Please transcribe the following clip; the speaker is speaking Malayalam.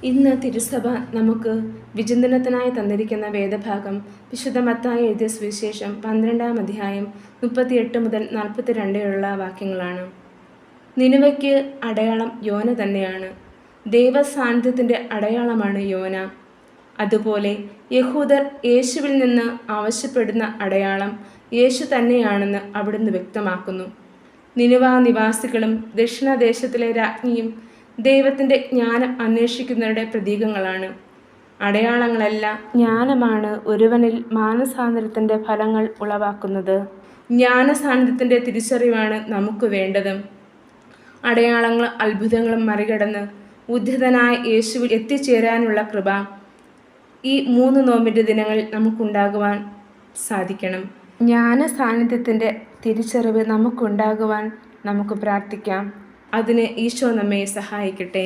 ഇന്ന് തിരുസഭ നമുക്ക് വിചിന്തനത്തിനായി തന്നിരിക്കുന്ന വേദഭാഗം വിശുദ്ധ മത്തായി എഴുതിയ സുവിശേഷം 12-ാം അധ്യായം 38 മുതൽ 42 വരെയുള്ള വാക്യങ്ങളാണ്. നിനിവയ്ക്ക് അടയാളം യോന തന്നെയാണ്. ദൈവസാന്നിധ്യത്തിൻ്റെ അടയാളമാണ് യോന. അതുപോലെ യഹൂദർ യേശുവിൽ നിന്ന് ആവശ്യപ്പെടുന്ന അടയാളം യേശു തന്നെയാണെന്ന് അവിടുന്ന് വ്യക്തമാക്കുന്നു. നിനിവ നിവാസികളും ദക്ഷിണദേശത്തിലെ രാജ്ഞിയും ദൈവത്തിൻ്റെ ജ്ഞാനം അന്വേഷിക്കുന്നവരുടെ പ്രതീകങ്ങളാണ്. അടയാളങ്ങളല്ല, ജ്ഞാനമാണ് ഒരുവനിൽ മാനസാന്തരത്തിൻ്റെ ഫലങ്ങൾ ഉളവാക്കുന്നത്. ജ്ഞാനസാന്നിധ്യത്തിൻ്റെ തിരിച്ചറിവാണ് നമുക്ക് വേണ്ടത്. അടയാളങ്ങളും അത്ഭുതങ്ങളും മറികടന്ന് ഉദ്ധിതനായ യേശുവിൽ എത്തിച്ചേരാനുള്ള കൃപ ഈ 3 നോമ്പിൻ്റെ ദിനങ്ങളിൽ നമുക്കുണ്ടാകുവാൻ സാധിക്കണം. ജ്ഞാനസാന്നിധ്യത്തിൻ്റെ തിരിച്ചറിവ് നമുക്കുണ്ടാകുവാൻ നമുക്ക് പ്രാർത്ഥിക്കാം. അതിന് ഈശോ നമ്മെ സഹായിക്കട്ടെ.